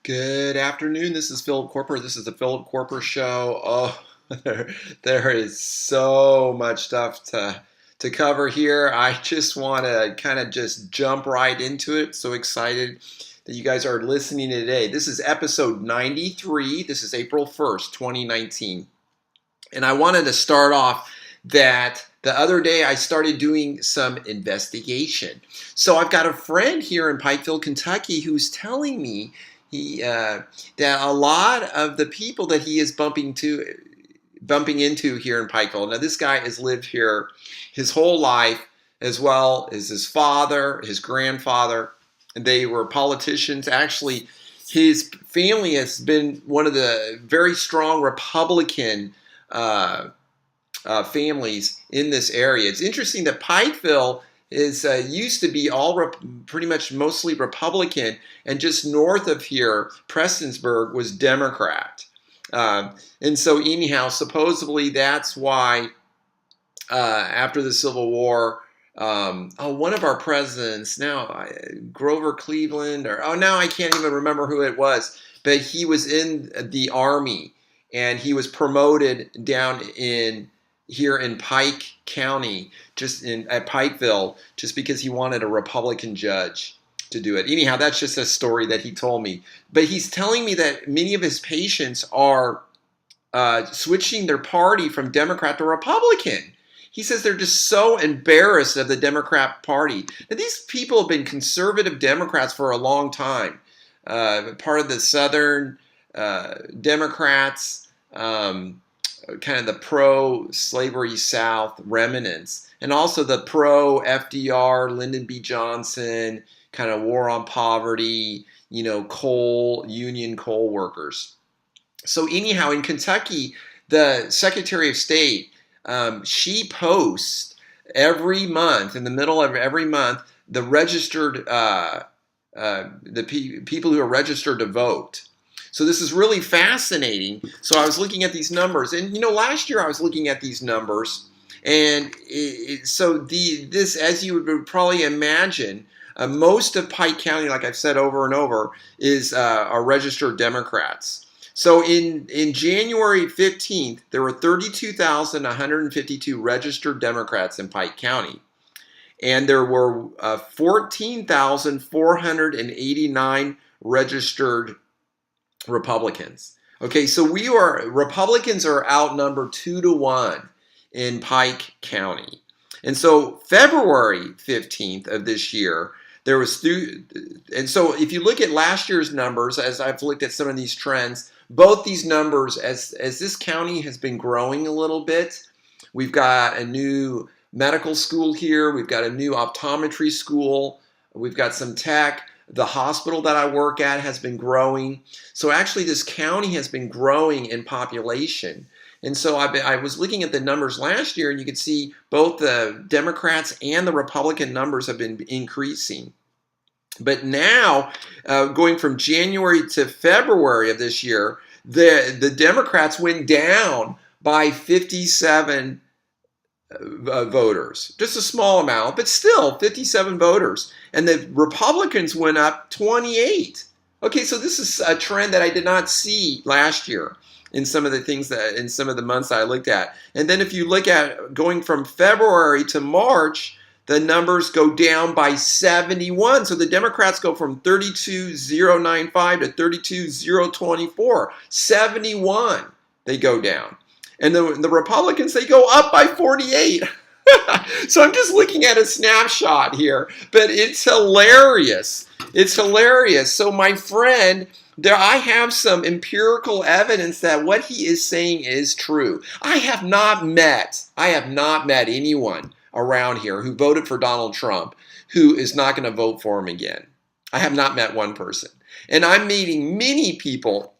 Good afternoon. This is Philip Koerper. This is the Philip Koerper Show. Oh, there is so much stuff to cover here. I just want to kind of just jump right into it. So excited that you guys are listening today. This is episode 93. This is April 1st, 2019. And I wanted to start off that the other day I started doing some investigation. So I've got a friend here in Pikeville, Kentucky, who's telling me that a lot of the people that he is bumping into here in Pikeville. Now, this guy has lived here his whole life, as well as his father, his grandfather. They were politicians. Actually, his family has been one of the very strong Republican families in this area. It's interesting that Pikeville is used to be pretty much mostly Republican, and just north of here, Prestonsburg was Democrat. And so anyhow, supposedly that's why after the Civil War, one of our presidents, Grover Cleveland, now I can't even remember who it was, but he was in the Army, and he was promoted down here in Pike County, at Pikeville, just because he wanted a Republican judge to do it. Anyhow, that's just a story that he told me. But he's telling me that many of his patients are switching their party from Democrat to Republican. He says they're just so embarrassed of the Democrat Party. Now, these people have been conservative Democrats for a long time. Part of the Southern Democrats, kind of the pro-slavery South remnants, and also the pro-FDR, Lyndon B. Johnson, kind of war on poverty, union coal workers. So anyhow, in Kentucky, the Secretary of State, she posts every month, in the middle of every month, the registered, people who are registered to vote. So this is really fascinating. So I was looking at these numbers, and last year I was looking at these numbers, and this, as you would probably imagine, most of Pike County, like I've said over and over, are registered Democrats. So in January 15th, there were 32,152 registered Democrats in Pike County, and there were 14,489 registered Republicans. Okay, so Republicans are outnumbered 2-1 in Pike County. And so February 15th of this year, and so if you look at last year's numbers, as I've looked at some of these trends, both these numbers, as this county has been growing a little bit, we've got a new medical school here, we've got a new optometry school, we've got some tech. The hospital that I work at has been growing. So actually this county has been growing in population. And so I was looking at the numbers last year, and you could see both the Democrats and the Republican numbers have been increasing. But now, going from January to February of this year, the Democrats went down by 57 voters. Just a small amount, but still 57 voters. And the Republicans went up 28. Okay, so this is a trend that I did not see last year in some of the months that I looked at. And then if you look at going from February to March, the numbers go down by 71. So the Democrats go from 32,095 to 32,024. 71 they go down. And the Republicans, they go up by 48. So I'm just looking at a snapshot here, but it's hilarious. It's hilarious. So my friend, I have some empirical evidence that what he is saying is true. I have not met anyone around here who voted for Donald Trump who is not going to vote for him again. I have not met one person. And I'm meeting many people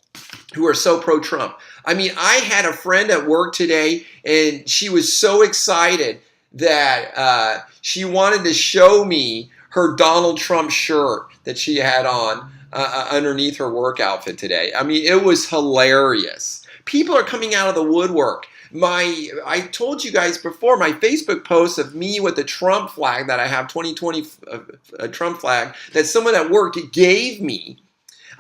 who are so pro-Trump. I mean, I had a friend at work today, and she was so excited that she wanted to show me her Donald Trump shirt that she had on underneath her work outfit today. I mean, it was hilarious. People are coming out of the woodwork. I told you guys before, my Facebook post of me with the Trump flag that I have, 2020 Trump flag, that someone at work gave me.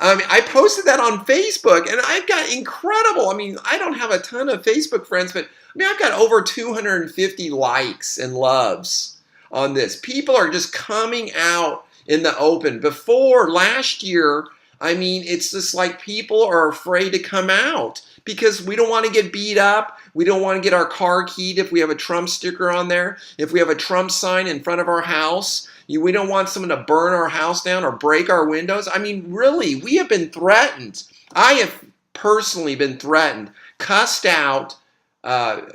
I posted that on Facebook, and I've got incredible. I don't have a ton of Facebook friends, but I've got over 250 likes and loves on this. People are just coming out in the open. Before last year, it's just like people are afraid to come out because we don't want to get beat up. We don't want to get our car keyed if we have a Trump sticker on there. If we have a Trump sign in front of our house, we don't want someone to burn our house down or break our windows. Really, we have been threatened. I have personally been threatened, cussed out.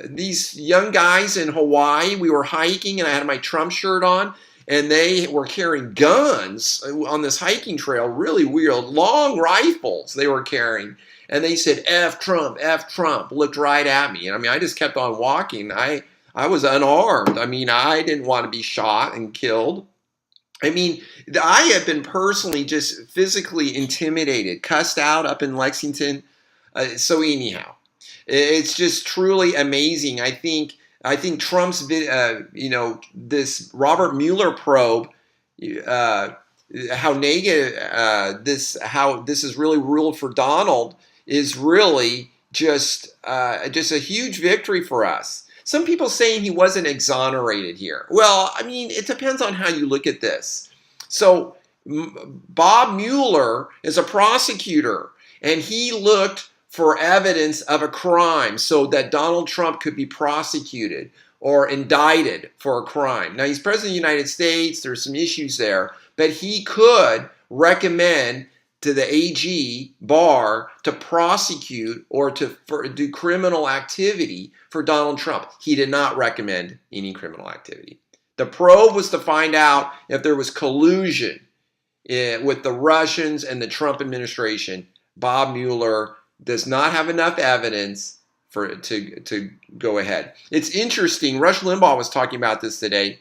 These young guys in Hawaii, we were hiking and I had my Trump shirt on, and they were carrying guns on this hiking trail, really weird, long rifles they were carrying. And they said, F Trump, looked right at me. And I just kept on walking. I was unarmed. I didn't want to be shot and killed. I have been personally just physically intimidated, cussed out up in Lexington. So anyhow, it's just truly amazing. I think Trump's, this Robert Mueller probe, how negative how this is really ruled for Donald is really just a huge victory for us. Some people saying he wasn't exonerated here. Well, it depends on how you look at this. So Bob Mueller is a prosecutor, and he looked for evidence of a crime so that Donald Trump could be prosecuted or indicted for a crime. Now, he's president of the United States. There's some issues there, but he could recommend to the AG Barr to prosecute or to do criminal activity for Donald Trump. He did not recommend any criminal activity. The probe was to find out if there was collusion with the Russians and the Trump administration. Bob Mueller does not have enough evidence to go ahead. It's interesting. Rush Limbaugh was talking about this today,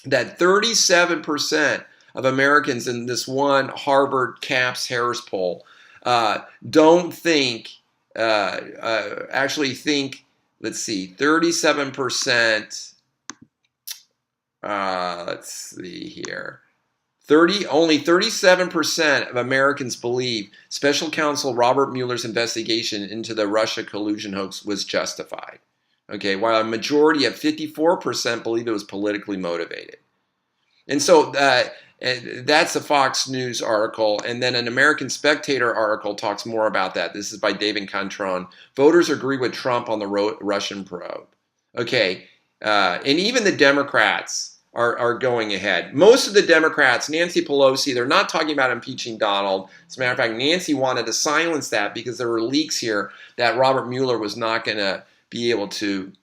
that 37% of Americans in this one Harvard Capps Harris poll don't think, actually think, let's see, 37%, let's see here. Only 37% of Americans believe Special Counsel Robert Mueller's investigation into the Russia collusion hoax was justified. Okay, while a majority of 54% believe it was politically motivated. And so that's a Fox News article. And then an American Spectator article talks more about that. This is by David Contron. Voters agree with Trump on the Russian probe. Okay, and even the Democrats are going ahead. Most of the Democrats, Nancy Pelosi, they're not talking about impeaching Donald. As a matter of fact, Nancy wanted to silence that because there were leaks here that Robert Mueller was not going to be able to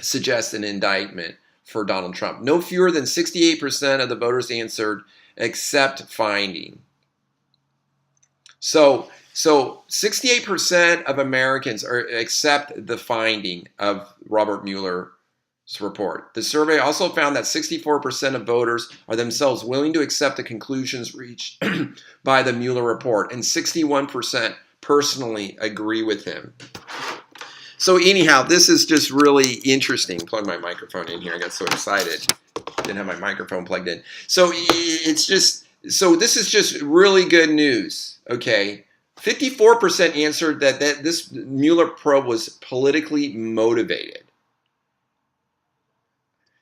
suggest an indictment for Donald Trump. No fewer than 68% of the voters answered accept finding. So 68% of Americans accept the finding of Robert Mueller's report. The survey also found that 64% of voters are themselves willing to accept the conclusions reached by the Mueller report, and 61% personally agree with him. So anyhow, this is just really interesting. Plug my microphone in here. I got so excited. Didn't have my microphone plugged in. So this is just really good news. Okay. 54% answered that this Mueller probe was politically motivated.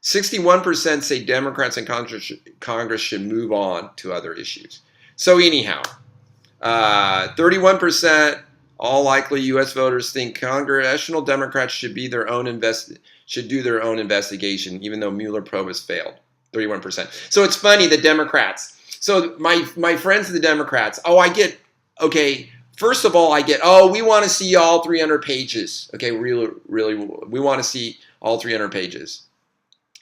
61% say Democrats in Congress should move on to other issues. So anyhow, 31%, all likely U.S. voters think congressional Democrats should do their own investigation, even though Mueller probe has failed. 31%. So it's funny, the Democrats. So my friends, the Democrats. First of all, we want to see all 300 pages. Okay, really, we want to see all 300 pages.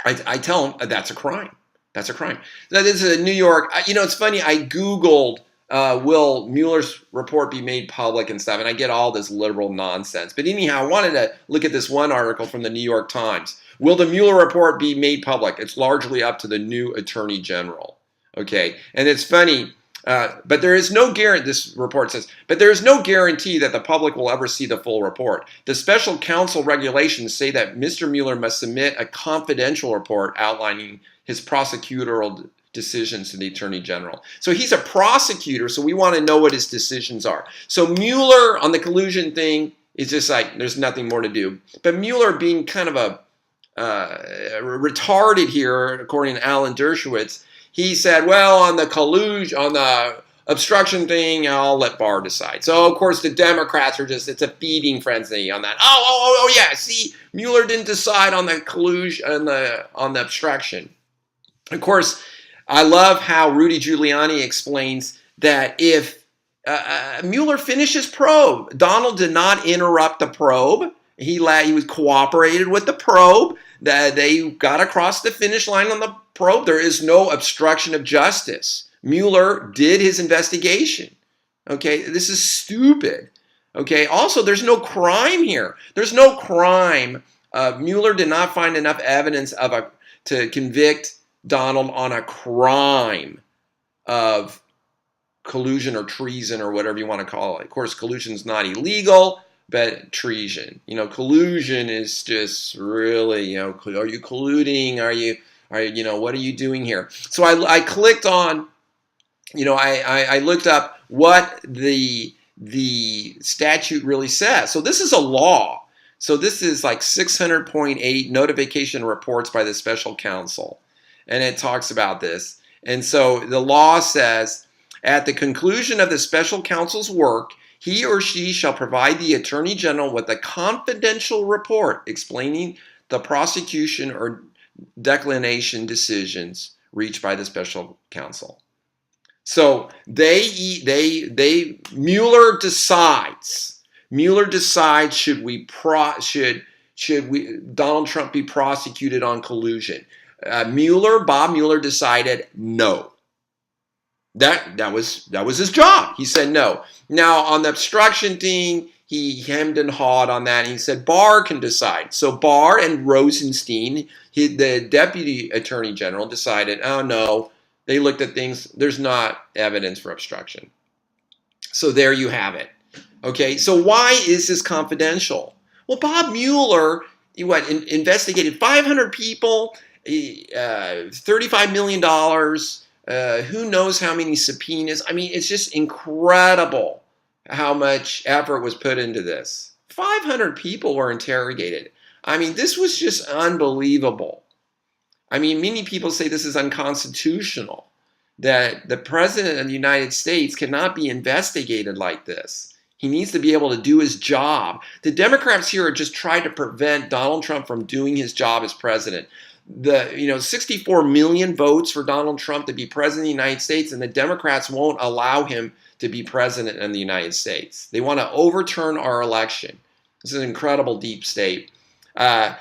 I tell them that's a crime. That's a crime. Now, this is New York. It's funny. I Googled, will Mueller's report be made public and stuff, and I get all this liberal nonsense. But anyhow, I wanted to look at this one article from the New York Times. Will the Mueller report be made public? It's largely up to the new Attorney General. Okay, and it's funny. But there is no guarantee, this report says, but there is no guarantee that the public will ever see the full report. The special counsel regulations say that Mr. Mueller must submit a confidential report outlining his prosecutorial decisions to the Attorney General. So he's a prosecutor, so we want to know what his decisions are. So Mueller on the collusion thing is just like, there's nothing more to do. But Mueller, being kind of a retarded here, according to Alan Dershowitz, he said, well, on the collusion, on the obstruction thing, I'll let Barr decide. So, of course, the Democrats are just, it's a feeding frenzy on that. Oh, yeah, see, Mueller didn't decide on the collusion, on the obstruction. Of course, I love how Rudy Giuliani explains that if Mueller finished his probe, Donald did not interrupt the probe. He was cooperated with the probe. That they got across the finish line on the probe. There is no obstruction of justice. Mueller did his investigation. Okay, this is stupid. Okay, also there's no crime here. There's no crime. Mueller did not find enough evidence to convict Donald on a crime of collusion or treason or whatever you want to call it. Of course, collusion is not illegal, but treason. Collusion is just really, are you colluding? Are you, what are you doing here? So I clicked on, I looked up what the statute really says. So this is a law. So this is like 600.8 notification reports by the special counsel. And it talks about this. And so the law says, at the conclusion of the special counsel's work, he or she shall provide the Attorney General with a confidential report explaining the prosecution or declination decisions reached by the special counsel. So Mueller decides. Mueller decides should Donald Trump be prosecuted on collusion. Bob Mueller decided no. That was his job. He said no. Now on the obstruction thing, he hemmed and hawed on that. And he said Barr can decide. So Barr and Rosenstein, the Deputy Attorney General, decided, oh no, they looked at things. There's not evidence for obstruction. So there you have it. Okay, so why is this confidential? Well, Bob Mueller, investigated 500 people, $35 million. Who knows how many subpoenas? I mean, it's just incredible how much effort was put into this. 500 people were interrogated. I mean, this was just unbelievable. I mean, many people say this is unconstitutional, that the President of the United States cannot be investigated like this. He needs to be able to do his job. The Democrats here are just trying to prevent Donald Trump from doing his job as president. 64 million votes for Donald Trump to be president of the United States, and the Democrats won't allow him to be president in the United States. They want to overturn our election. This is an incredible deep state. Many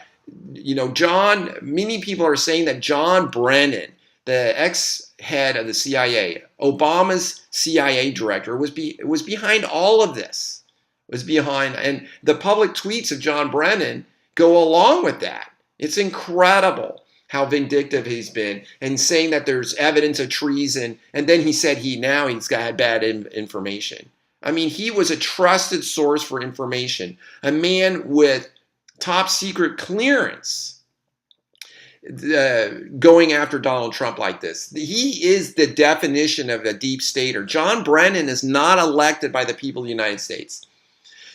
people are saying that John Brennan, the ex-head of the CIA, Obama's CIA director, was behind all of this. And the public tweets of John Brennan go along with that. It's incredible how vindictive he's been and saying that there's evidence of treason. And then he said he's got bad information. I mean, he was a trusted source for information, a man with top secret clearance going after Donald Trump like this. He is the definition of a deep stater. John Brennan is not elected by the people of the United States.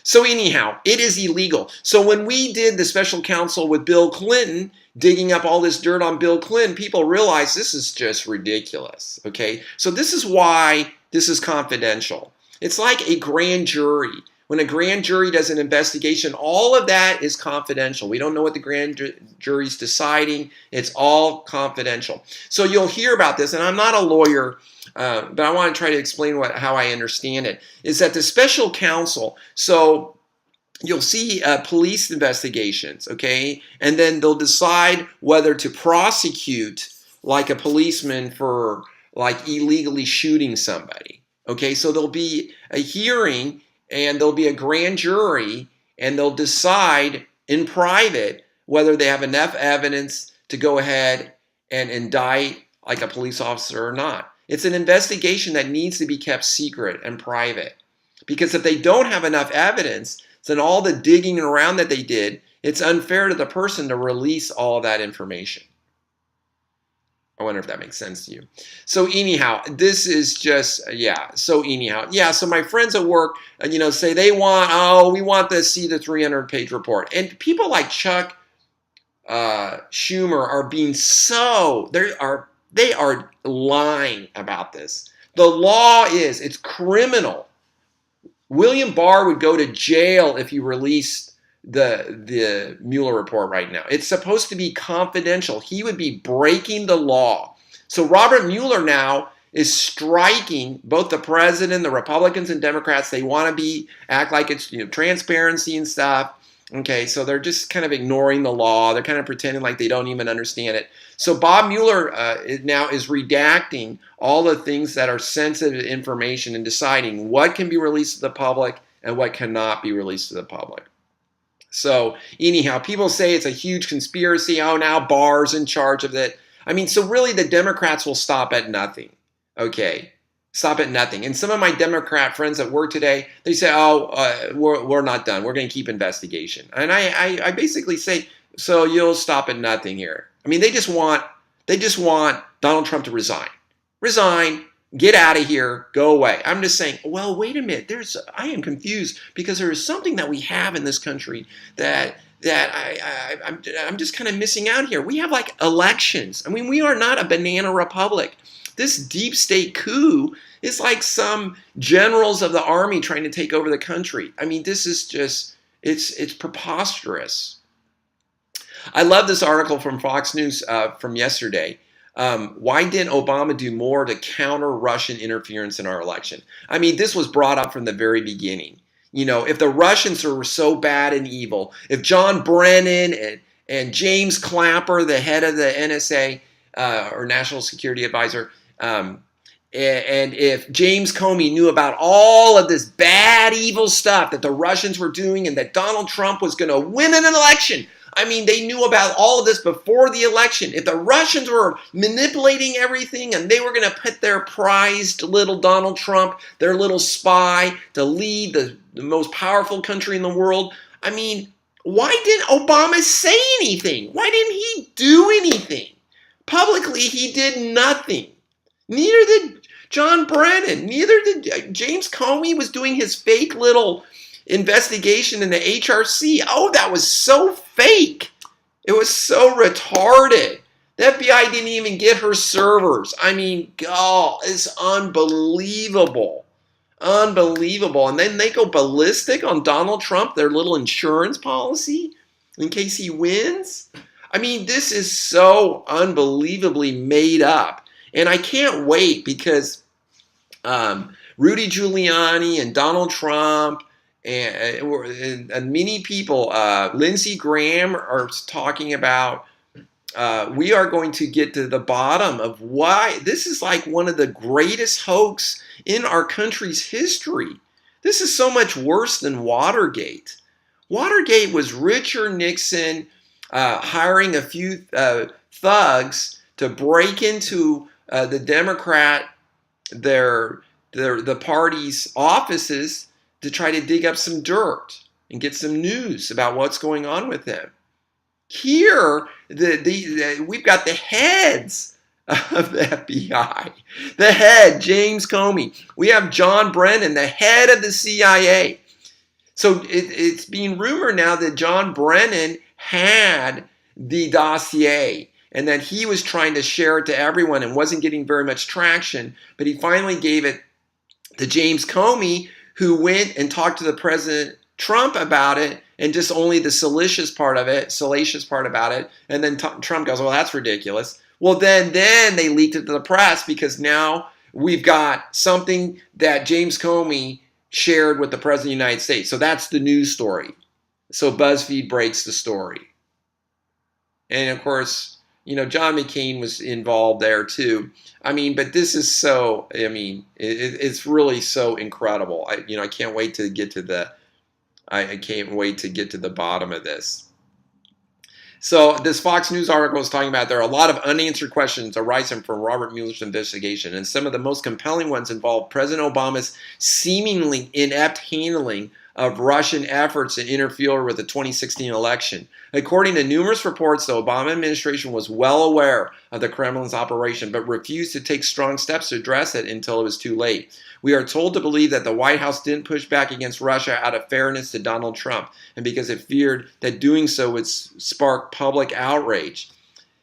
So anyhow, it is illegal. So when we did the special counsel with Bill Clinton, digging up all this dirt on Bill Clinton, people realized this is just ridiculous, okay? So this is why this is confidential. It's like a grand jury. When a grand jury does an investigation, all of that is confidential. We don't know what the grand jury's deciding. It's all confidential. So you'll hear about this, and I'm not a lawyer, but I want to try to explain how I understand it, is that the special counsel, so you'll see police investigations, okay? And then they'll decide whether to prosecute like a policeman for like illegally shooting somebody, okay? So there'll be a hearing and there'll be a grand jury and they'll decide in private whether they have enough evidence to go ahead and indict like a police officer or not. It's an investigation that needs to be kept secret and private. Because if they don't have enough evidence, then all the digging around that they did, it's unfair to the person to release all of that information. I wonder if that makes sense to you. So anyhow, this is just, yeah. So anyhow, yeah. So my friends at work, say they want, we want to see the 300-page report. And people like Chuck Schumer are being they are lying about this. The law it's criminal. William Barr would go to jail if you released the Mueller report right now. It's supposed to be confidential. He would be breaking the law. So Robert Mueller now is striking both the president, the Republicans and Democrats. They want to act like it's transparency and stuff. Okay, so they're just kind of ignoring the law. They're kind of pretending like they don't even understand it. So Bob Mueller now is redacting all the things that are sensitive information and deciding what can be released to the public and what cannot be released to the public. So anyhow, people say it's a huge conspiracy. Oh, now Barr's in charge of it. I mean, so really the Democrats will stop at nothing. Okay, stop at nothing. And some of my Democrat friends at work today, they say, we're not done. We're going to keep investigation. And I basically say, so you'll stop at nothing here. I mean, they just want Donald Trump to resign, get out of here, go away. I'm just saying, well, wait a minute. I am confused because there is something that we have in this country that I'm just kind of missing out here. We have like elections. I mean, we are not a banana republic. This deep state coup is like some generals of the army trying to take over the country. I mean, this is just, it's preposterous. I love this article from Fox News from yesterday. Why didn't Obama do more to counter Russian interference in our election? I mean, this was brought up from the very beginning. If the Russians were so bad and evil, if John Brennan and James Clapper, the head of the NSA or National Security Advisor, and if James Comey knew about all of this bad, evil stuff that the Russians were doing and that Donald Trump was going to win an election, I mean, they knew about all of this before the election. If the Russians were manipulating everything and they were going to put their prized little Donald Trump, their little spy, to lead the most powerful country in the world, I mean, why didn't Obama say anything? Why didn't he do anything? Publicly, he did nothing. Neither did John Brennan. Neither did James Comey was doing his fake little investigation in the HRC. Oh, that was so fake. It was so retarded. The FBI didn't even get her servers. I mean, God, it's unbelievable. Unbelievable. And then they go ballistic on Donald Trump, their little insurance policy, in case he wins. I mean, this is so unbelievably made up. And I can't wait because Rudy Giuliani and Donald Trump and many people, Lindsey Graham, are talking about we are going to get to the bottom of why this is like one of the greatest hoax in our country's history. This is so much worse than Watergate. Watergate was Richard Nixon hiring a few thugs to break into the Democrat, the party's offices to try to dig up some dirt and get some news about what's going on with them. Here, we've got the heads of the FBI. The head, James Comey. We have John Brennan, the head of the CIA. So it's being rumored now that John Brennan had the dossier and that he was trying to share it to everyone and wasn't getting very much traction, but he finally gave it to James Comey, who went and talked to the President Trump about it, and just only the salacious part about it. And then Trump goes, well, that's ridiculous. Well, then they leaked it to the press because now we've got something that James Comey shared with the President of the United States. So that's the news story. So BuzzFeed breaks the story. And of course, John McCain was involved there too. I mean, but this is so, it's really so incredible. I can't wait to get to the bottom of this. So this Fox News article is talking about there are a lot of unanswered questions arising from Robert Mueller's investigation, and some of the most compelling ones involve President Obama's seemingly inept handling of Russian efforts to interfere with the 2016 election. According to numerous reports, the Obama administration was well aware of the Kremlin's operation, but refused to take strong steps to address it until it was too late. We are told to believe that the White House didn't push back against Russia out of fairness to Donald Trump, and because it feared that doing so would spark public outrage.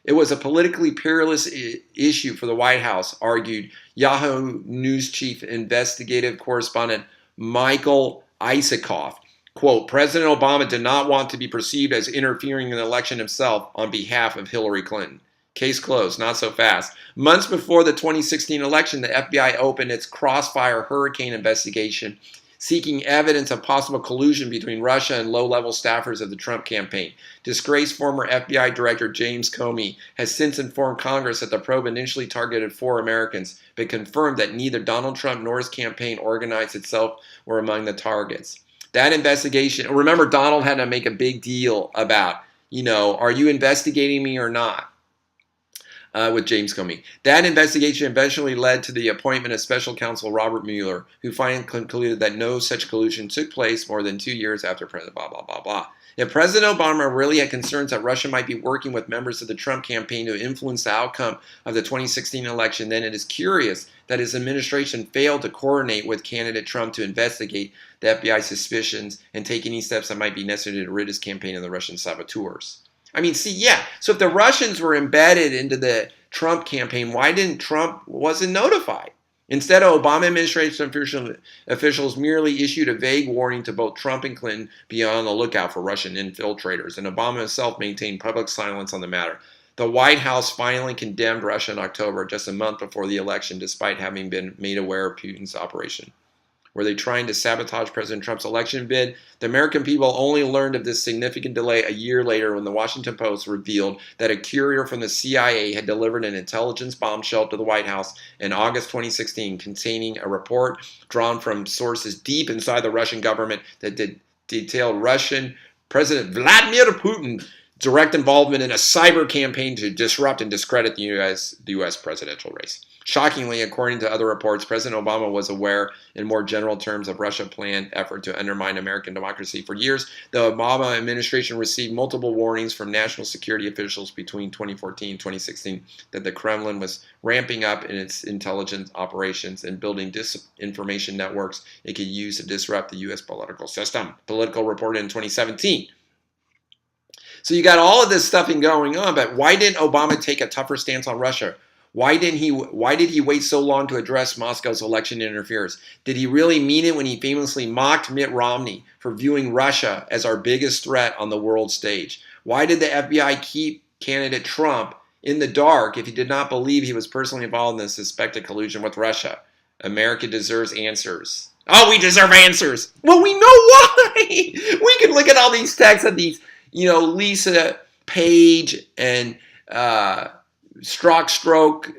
It was a politically perilous issue for the White House, argued Yahoo News chief investigative correspondent Michael Isikoff. Quote, President Obama did not want to be perceived as interfering in the election himself on behalf of Hillary Clinton. Case closed, not so fast. Months before the 2016 election, the FBI opened its Crossfire Hurricane investigation, seeking evidence of possible collusion between Russia and low-level staffers of the Trump campaign. Disgraced former FBI Director James Comey has since informed Congress that the probe initially targeted 4 Americans, but confirmed that neither Donald Trump nor his campaign organized itself were among the targets. That investigation, remember Donald had to make a big deal about, are you investigating me or not? With James Comey. That investigation eventually led to the appointment of special counsel Robert Mueller, who finally concluded that no such collusion took place more than 2 years after President blah, blah, blah, blah. If President Obama really had concerns that Russia might be working with members of the Trump campaign to influence the outcome of the 2016 election, then it is curious that his administration failed to coordinate with candidate Trump to investigate the FBI suspicions and take any steps that might be necessary to rid his campaign of the Russian saboteurs. So if the Russians were embedded into the Trump campaign, why didn't Trump wasn't notified? Instead, Obama administration officials merely issued a vague warning to both Trump and Clinton be on the lookout for Russian infiltrators, and Obama himself maintained public silence on the matter. The White House finally condemned Russia in October, just a month before the election, despite having been made aware of Putin's operation. Were they trying to sabotage President Trump's election bid? The American people only learned of this significant delay a year later when the Washington Post revealed that a courier from the CIA had delivered an intelligence bombshell to the White House in August 2016 containing a report drawn from sources deep inside the Russian government that detailed Russian President Vladimir Putin's direct involvement in a cyber campaign to disrupt and discredit the U.S. presidential race. Shockingly, according to other reports, President Obama was aware in more general terms of Russia's planned effort to undermine American democracy for years. The Obama administration received multiple warnings from national security officials between 2014 and 2016 that the Kremlin was ramping up in its intelligence operations and building disinformation networks it could use to disrupt the U.S. political system. Politico reported in 2017. So you got all of this stuff going on, but why didn't Obama take a tougher stance on Russia? Why did he wait so long to address Moscow's election interference? Did he really mean it when he famously mocked Mitt Romney for viewing Russia as our biggest threat on the world stage? Why did the FBI keep candidate Trump in the dark if he did not believe he was personally involved in the suspected collusion with Russia? America deserves answers. Oh, we deserve answers. Well, we know why. We can look at all these texts of these, Lisa Page and Stroke.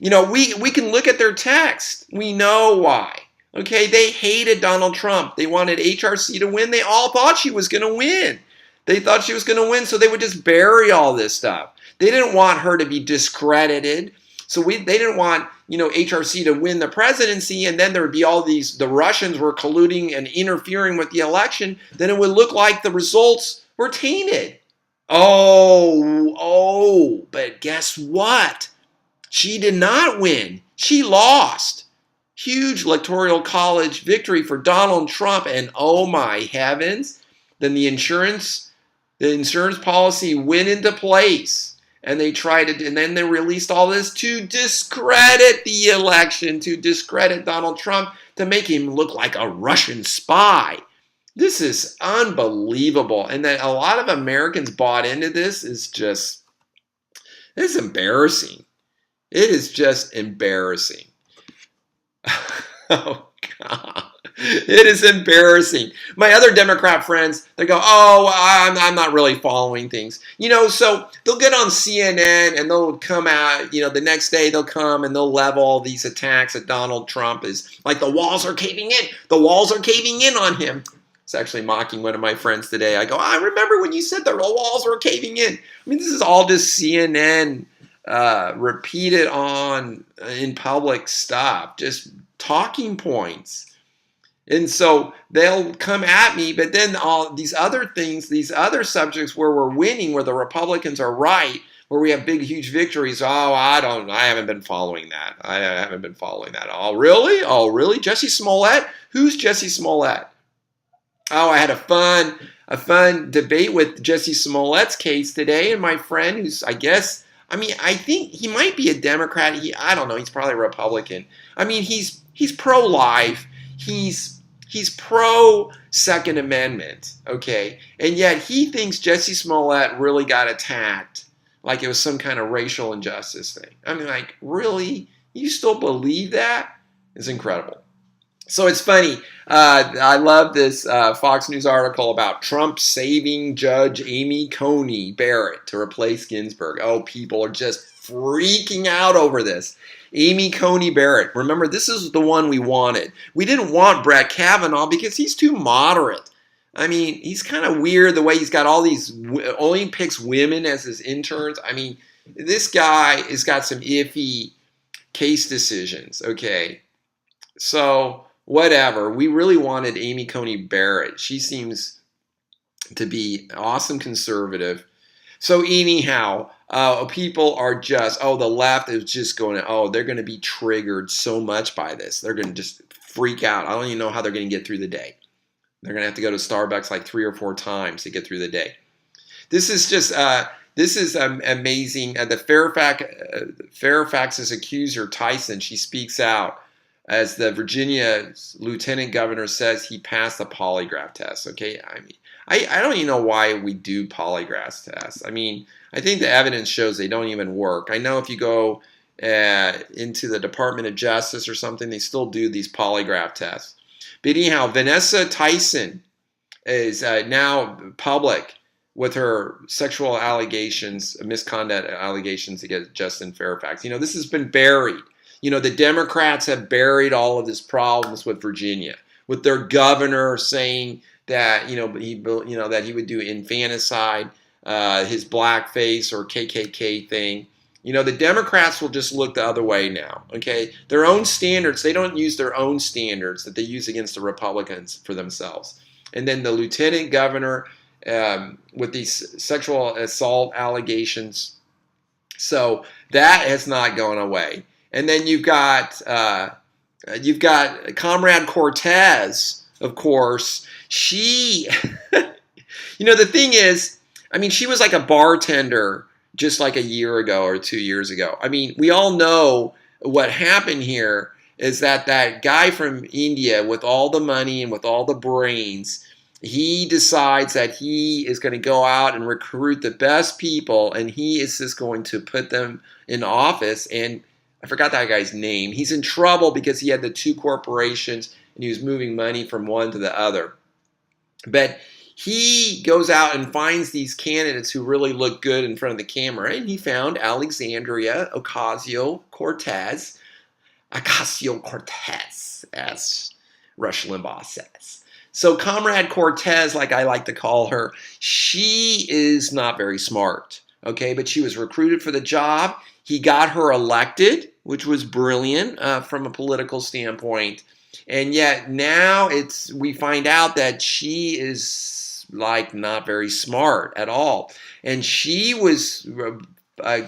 We can look at their text. We know why. Okay, they hated Donald Trump. They wanted HRC to win. They all thought she was going to win. They thought she was going to win, so they would just bury all this stuff. They didn't want her to be discredited. So they didn't want, HRC to win the presidency, and then there would be all the Russians were colluding and interfering with the election. Then it would look like the results were tainted. But guess what? She did not win. She lost. Huge electoral college victory for Donald Trump, and oh my heavens, then the insurance policy went into place. And and then they released all this to discredit the election, to discredit Donald Trump, to make him look like a Russian spy. This is unbelievable. And that a lot of Americans bought into this it's embarrassing. It is just embarrassing. Oh, God. It is embarrassing. My other Democrat friends, they go, I'm not really following things. So they'll get on CNN and they'll come out, the next day they'll come and they'll level all these attacks at Donald Trump is like the walls are caving in. The walls are caving in on him. It's actually mocking one of my friends today. I go, I remember when you said the walls were caving in. This is all just CNN repeated on in public stuff, just talking points. And so they'll come at me, but then all these other things, these other subjects where we're winning, where the Republicans are right, where we have big, huge victories. Oh, I haven't been following that. I haven't been following that. Oh, really? Oh, really? Jesse Smollett? Who's Jesse Smollett? Oh, I had a fun debate with Jesse Smollett's case today, and my friend, who's I think he might be a Democrat. I don't know. He's probably a Republican. I mean, he's pro-life. He's pro Second Amendment. Okay, and yet he thinks Jesse Smollett really got attacked, like it was some kind of racial injustice thing. I mean, like, really? You still believe that? It's incredible. So it's funny. I love this Fox News article about Trump saving Judge Amy Coney Barrett to replace Ginsburg. Oh, people are just freaking out over this. Amy Coney Barrett. Remember, this is the one we wanted. We didn't want Brett Kavanaugh because he's too moderate. I mean, he's kind of weird the way he's got all these, only picks women as his interns. I mean, this guy has got some iffy case decisions, okay? So, whatever. We really wanted Amy Coney Barrett. She seems to be an awesome conservative. So anyhow, people are just, the left is just going to, they're going to be triggered so much by this. They're going to just freak out. I don't even know how they're going to get through the day. They're going to have to go to Starbucks like 3 or 4 times to get through the day. This is just, amazing. Fairfax's accuser, Tyson, she speaks out as the Virginia lieutenant governor says he passed the polygraph test. Okay, I mean, I don't even know why we do polygraph tests. I mean, I think the evidence shows they don't even work. I know if you go into the Department of Justice or something, they still do these polygraph tests. But anyhow, Vanessa Tyson is now public with her sexual allegations, misconduct allegations against Justin Fairfax. You know, this has been buried. You know, the Democrats have buried all of these problems with Virginia, with their governor saying that, that he would do infanticide, his blackface or KKK thing. You know, the Democrats will just look the other way now, okay? Their own standards, they don't use their own standards that they use against the Republicans for themselves. And then the lieutenant governor with these sexual assault allegations. So that has not gone away. And then you've got Comrade Cortez, of course. She, the thing is, I mean, she was like a bartender just like a year ago or 2 years ago. I mean, we all know what happened here is that guy from India with all the money and with all the brains, he decides that he is going to go out and recruit the best people, and he is just going to put them in office. And I forgot that guy's name. He's in trouble because he had the 2 corporations and he was moving money from one to the other. But he goes out and finds these candidates who really look good in front of the camera, and he found Alexandria Ocasio-Cortez, as Rush Limbaugh says. So Comrade Cortez, like I like to call her, she is not very smart, okay? But she was recruited for the job. He got her elected, which was brilliant from a political standpoint. And yet now we find out that she is like not very smart at all. And she was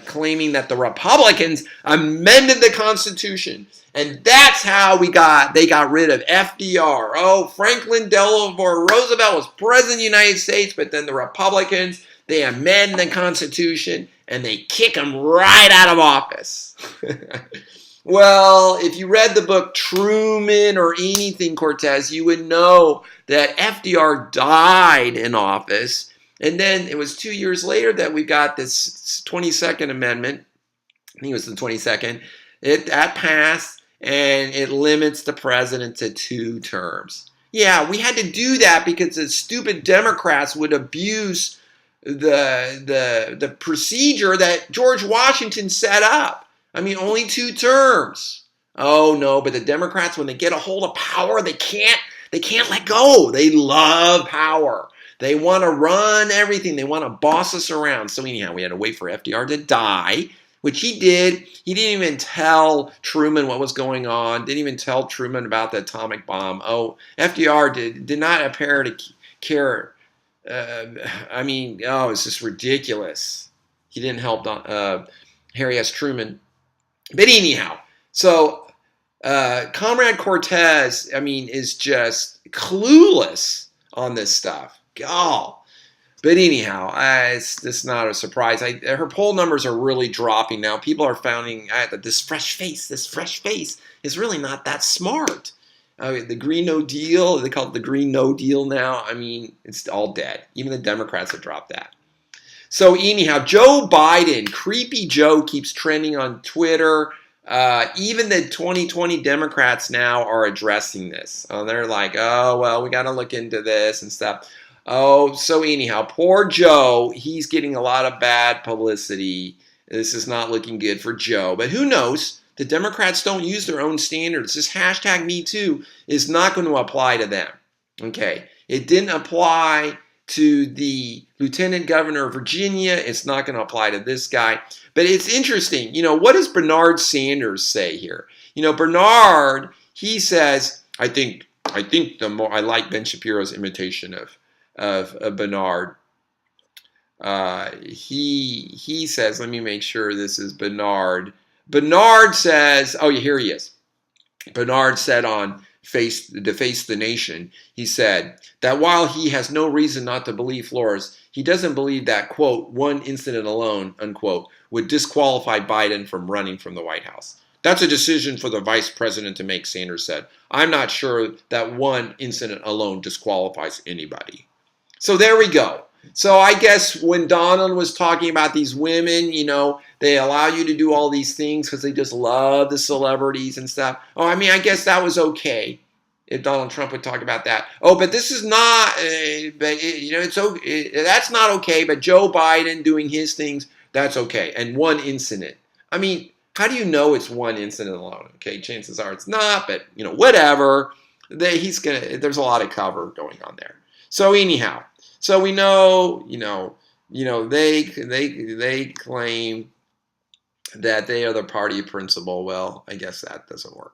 claiming that the Republicans amended the Constitution. And that's how they got rid of FDR. Oh, Franklin Delano Roosevelt was president of the United States, but then the Republicans, they amend the Constitution and they kick him right out of office. Well, if you read the book Truman or anything, Cortez, you would know that FDR died in office. And then it was 2 years later that we got this 22nd Amendment. I think it was the 22nd. That passed, and it limits the president to 2 terms. Yeah, we had to do that because the stupid Democrats would abuse the procedure that George Washington set up. I mean, only 2 terms. Oh no, but the Democrats, when they get a hold of power, they can't let go. They love power. They want to run everything. They want to boss us around. So anyhow, we had to wait for FDR to die. which he did. He didn't even tell Truman what was going on, didn't even tell Truman about the atomic bomb. Oh, FDR did not appear to care. I mean, oh, it's just ridiculous. He didn't help Harry S. Truman. But anyhow, so Comrade Cortez, I mean, is just clueless on this stuff. God. But anyhow, it's just not a surprise. Her poll numbers are really dropping now. People are finding that this fresh face is really not that smart. The Green No Deal, they call it the Green No Deal now. I mean, it's all dead. Even the Democrats have dropped that. So anyhow, Joe Biden, Creepy Joe, keeps trending on Twitter. Even the 2020 Democrats now are addressing this. They're like, oh, well, we got to look into this and stuff. Oh, so anyhow, poor Joe, he's getting a lot of bad publicity. This is not looking good for Joe. But who knows? The Democrats don't use their own standards. This hashtag #MeToo is not going to apply to them. Okay, it didn't apply to the Lieutenant Governor of Virginia. It's not going to apply to this guy. But it's interesting. You know, what does Bernard Sanders say here? You know, Bernard, he says, I think the more I like Ben Shapiro's imitation of Bernard. He says, let me make sure this is Bernard. Bernard says, oh, here he is. Bernard said on Face the Nation, he said that while he has no reason not to believe Flores, he doesn't believe that, quote, one incident alone, unquote, would disqualify Biden from running from the White House. That's a decision for the vice president to make, Sanders said. I'm not sure that one incident alone disqualifies anybody. So there we go. So I guess when Donald was talking about these women, you know, they allow you to do all these things because they just love the celebrities and stuff. Oh, I mean, I guess that was okay if Donald Trump would talk about that. Oh, but this is not, you know, it's okay. That's not okay. But Joe Biden doing his things, that's okay. And one incident. I mean, how do you know it's one incident alone? Okay, chances are it's not, but, you know, whatever. There's a lot of cover going on there. So anyhow, so we know, they claim that they are the party principal. Well, I guess that doesn't work.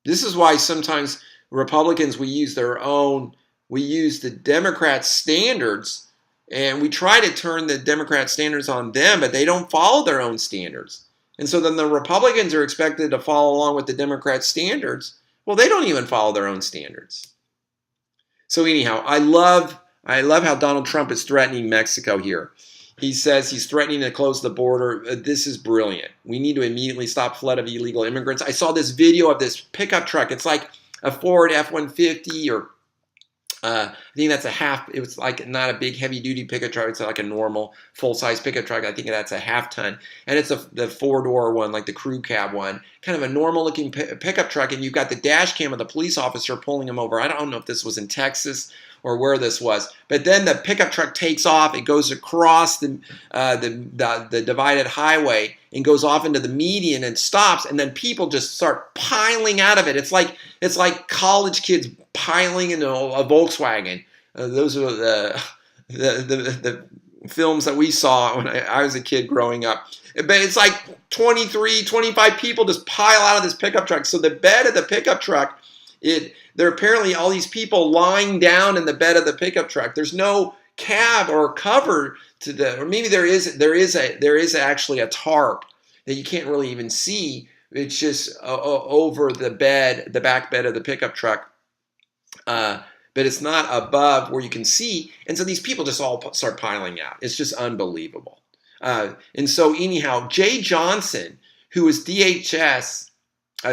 This is why sometimes Republicans, we use the Democrat standards, and we try to turn the Democrat standards on them, but they don't follow their own standards. And so then the Republicans are expected to follow along with the Democrat standards. Well, they don't even follow their own standards. So anyhow, I love how Donald Trump is threatening Mexico here. He says he's threatening to close the border. This is brilliant. We need to immediately stop flood of illegal immigrants. I saw this video of this pickup truck. It's like a Ford F-150 or I think that's it was like not a big heavy duty pickup truck. It's like a normal full size pickup truck. I think that's a half ton. And it's the 4-door one, like the crew cab one, kind of a normal looking pickup truck. And you've got the dash cam of the police officer pulling him over. I don't know if this was in Texas or where this was. But then the pickup truck takes off. It goes across the divided highway and goes off into the median and stops. And then people just start piling out of it. It's like college kids piling into a Volkswagen. Those are the films that we saw when I was a kid growing up. But it's like 23, 25 people just pile out of this pickup truck. So the bed of the pickup truck, there are apparently all these people lying down in the bed of the pickup truck. There's no cab or cover to or maybe there is actually a tarp that you can't really even see. It's just over the bed, the back bed of the pickup truck. But it's not above where you can see. And so these people just all start piling out. It's just unbelievable. And so anyhow, Jay Johnson, who was DHS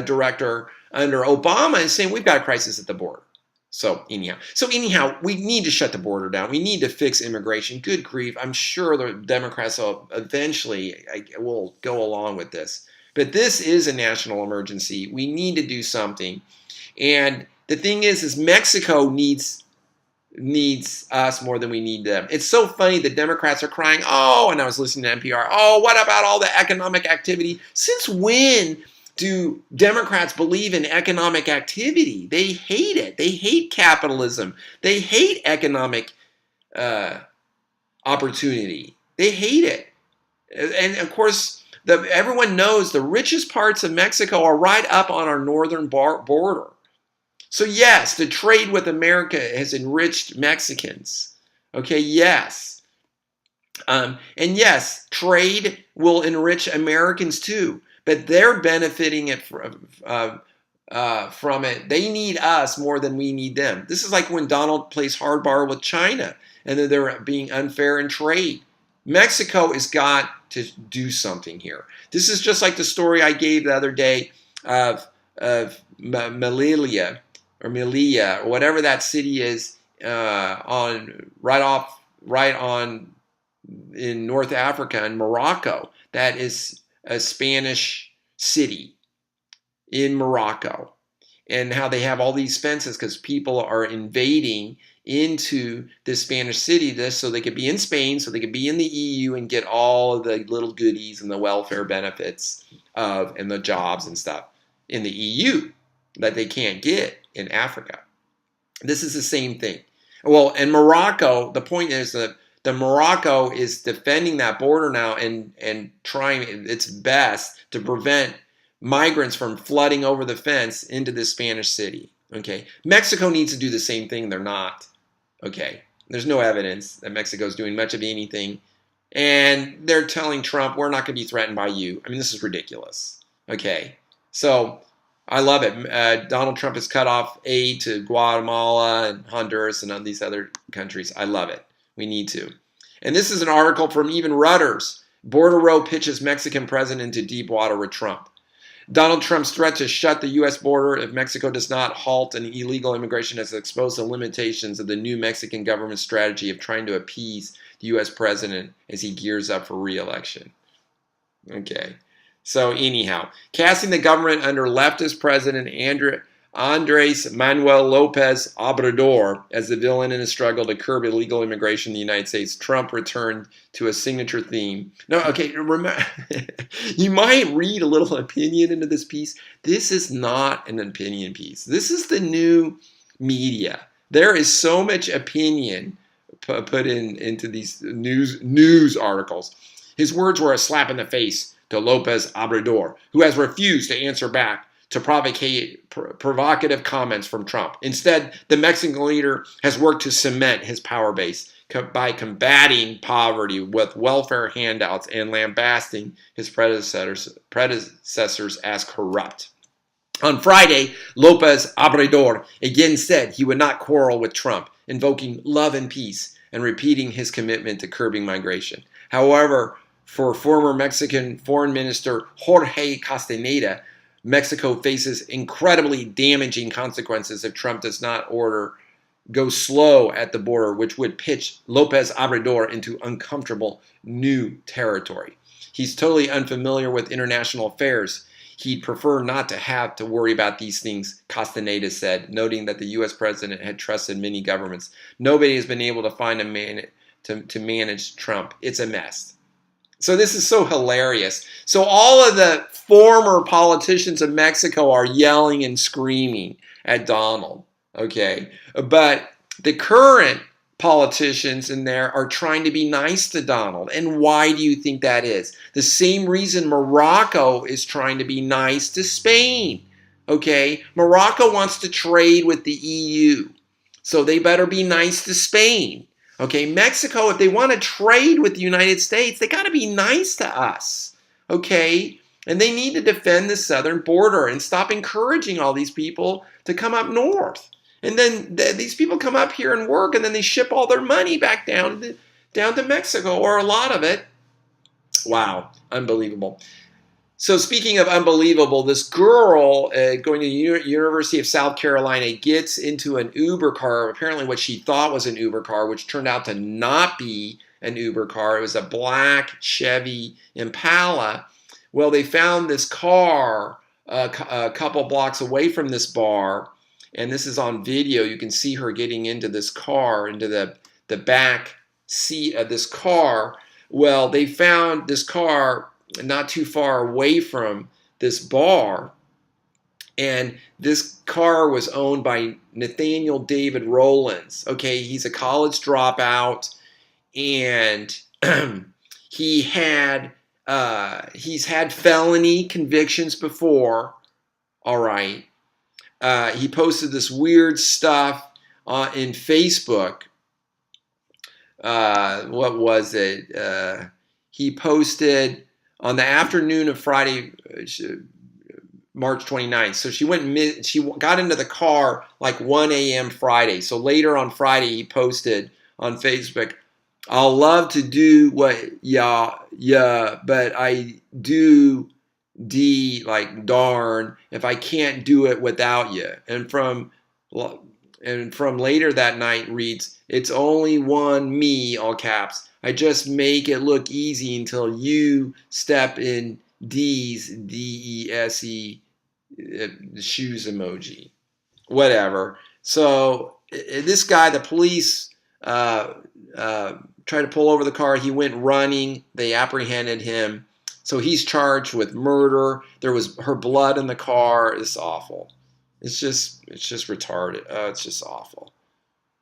director under Obama, is saying we've got a crisis at the border. So anyhow, we need to shut the border down. We need to fix immigration. Good grief. I'm sure the Democrats will eventually will go along with this. But this is a national emergency. We need to do something. And the thing is Mexico needs us more than we need them. It's so funny. The Democrats are crying, oh, and I was listening to NPR, oh, what about all the economic activity? Since when do Democrats believe in economic activity? They hate it. They hate capitalism. They hate economic opportunity. They hate it. And of course, Everyone knows the richest parts of Mexico are right up on our northern border. So yes, the trade with America has enriched Mexicans. Okay, yes. And yes, trade will enrich Americans too, but they're benefiting from it. They need us more than we need them. This is like when Donald plays hardball with China and then they're being unfair in trade. Mexico has got to do something here. This is just like the story I gave the other day of Melilla or whatever that city is in North Africa in Morocco. That is a Spanish city in Morocco, and how they have all these fences because people are invading into this Spanish city so they could be in Spain, so they could be in the EU and get all of the little goodies and the welfare benefits and the jobs and stuff in the EU that they can't get in Africa. This is the same thing. Well, and Morocco, the point is that Morocco is defending that border now and trying its best to prevent migrants from flooding over the fence into this Spanish city. Okay, Mexico needs to do the same thing. They're not. Okay, there's no evidence that Mexico's doing much of anything, and they're telling Trump, we're not going to be threatened by you. I mean, this is ridiculous. Okay, so I love it. Donald Trump has cut off aid to Guatemala and Honduras and all these other countries. I love it. We need to. And this is an article from even Reuters. Border row pitches Mexican president into deep water with Trump. Donald Trump's threat to shut the U.S. border if Mexico does not halt an illegal immigration has exposed the limitations of the new Mexican government's strategy of trying to appease the U.S. president as he gears up for re-election. Okay. So anyhow, casting the government under leftist president Andres Manuel Lopez Obrador as the villain in a struggle to curb illegal immigration in the United States, Trump returned to a signature theme. No, okay, remember, you might read a little opinion into this piece. This is not an opinion piece. This is the new media. There is so much opinion put into these news articles. His words were a slap in the face to Lopez Obrador, who has refused to answer back to provocative comments from Trump. Instead, the Mexican leader has worked to cement his power base by combating poverty with welfare handouts and lambasting his predecessors as corrupt. On Friday, Lopez Obrador again said he would not quarrel with Trump, invoking love and peace and repeating his commitment to curbing migration. However, for former Mexican Foreign Minister Jorge Castaneda, Mexico faces incredibly damaging consequences if Trump does not go slow at the border, which would pitch Lopez Obrador into uncomfortable new territory. He's totally unfamiliar with international affairs. He'd prefer not to have to worry about these things, Castaneda said, noting that the U.S. president had trusted many governments. Nobody has been able to find a man to manage Trump. It's a mess. So this is so hilarious. So all of the former politicians of Mexico are yelling and screaming at Donald, okay? But the current politicians in there are trying to be nice to Donald. And why do you think that is? The same reason Morocco is trying to be nice to Spain, okay? Morocco wants to trade with the EU, so they better be nice to Spain. Okay, Mexico, if they want to trade with the United States, they got to be nice to us, okay? And they need to defend the southern border and stop encouraging all these people to come up north. And then these people come up here and work, and then they ship all their money back down to Mexico, or a lot of it. Wow, unbelievable. So speaking of unbelievable, this girl going to the University of South Carolina gets into an Uber car, apparently what she thought was an Uber car, which turned out to not be an Uber car. It was a black Chevy Impala. Well, they found this car a couple blocks away from this bar, and this is on video. You can see her getting into this car, into the back seat of this car. Well, they found this car not too far away from this bar, and this car was owned by Nathaniel David Rollins. Okay, he's a college dropout, and he had He's had felony convictions before. All right. He posted this weird stuff in Facebook. What was it? He posted on the afternoon of Friday, March 29th. So she got into the car like 1 a.m. Friday. So later on Friday, he posted on Facebook, "I'll love to do what yeah, but I do like darn if I can't do it without you." And from later that night reads, "It's only one me, all caps. I just make it look easy until you step in D's DESE shoes emoji." Whatever. So this guy, the police tried to pull over the car. He went running. They apprehended him. So he's charged with murder. There was her blood in the car. It's awful. It's just retarded. It's just awful.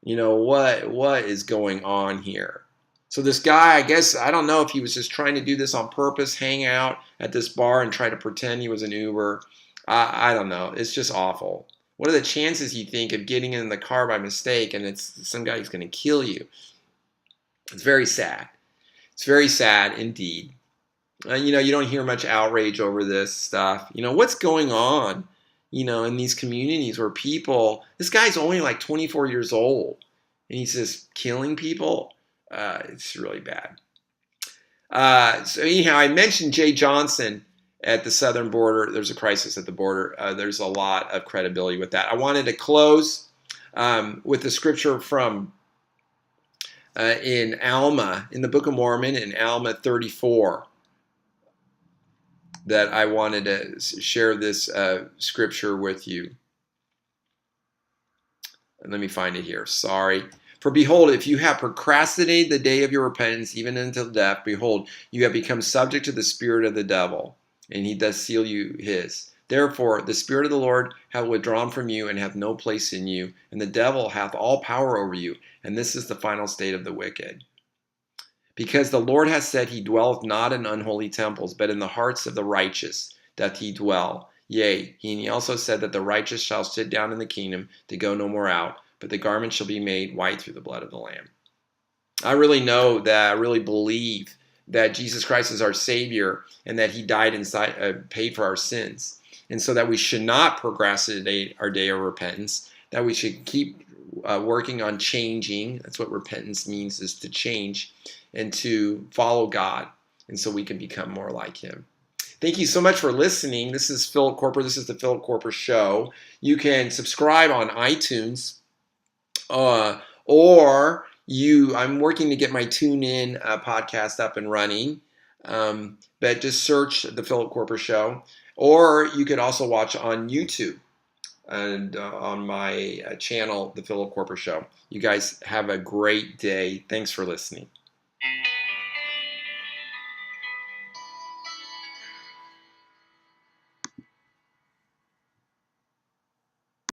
You know, what is going on here? So this guy, I guess, I don't know if he was just trying to do this on purpose, hang out at this bar and try to pretend he was an Uber. I don't know. It's just awful. What are the chances, you think, of getting in the car by mistake and it's some guy who's going to kill you? It's very sad. It's very sad indeed. You know, you don't hear much outrage over this stuff. You know, what's going on, you know, in these communities where people, this guy's only like 24 years old and he's just killing people. It's really bad. So anyhow, I mentioned Jay Johnson at the southern border. There's a crisis at the border. There's a lot of credibility with that. I wanted to close with the scripture from in Alma, in the Book of Mormon, in Alma 34. That I wanted to share this scripture with you. And let me find it here. Sorry. "For behold, if you have procrastinated the day of your repentance, even until death, behold, you have become subject to the spirit of the devil, and he does seal you his. Therefore, the Spirit of the Lord hath withdrawn from you, and hath no place in you, and the devil hath all power over you, and this is the final state of the wicked. Because the Lord hath said, he dwelleth not in unholy temples, but in the hearts of the righteous doth he dwell. Yea, he also said that the righteous shall sit down in the kingdom to go no more out, but the garment shall be made white through the blood of the Lamb." I really know that, I really believe that Jesus Christ is our Savior and that he died and paid for our sins. And so that we should not procrastinate our day of repentance, that we should keep working on changing. That's what repentance means, is to change and to follow God. And so we can become more like him. Thank you so much for listening. This is Philip Koerper. This is the Philip Koerper Show. You can subscribe on iTunes, or I'm working to get my TuneIn podcast up and running. But just search the Philip Koerper Show. Or you could also watch on YouTube and on my channel, the Philip Koerper Show. You guys have a great day. Thanks for listening.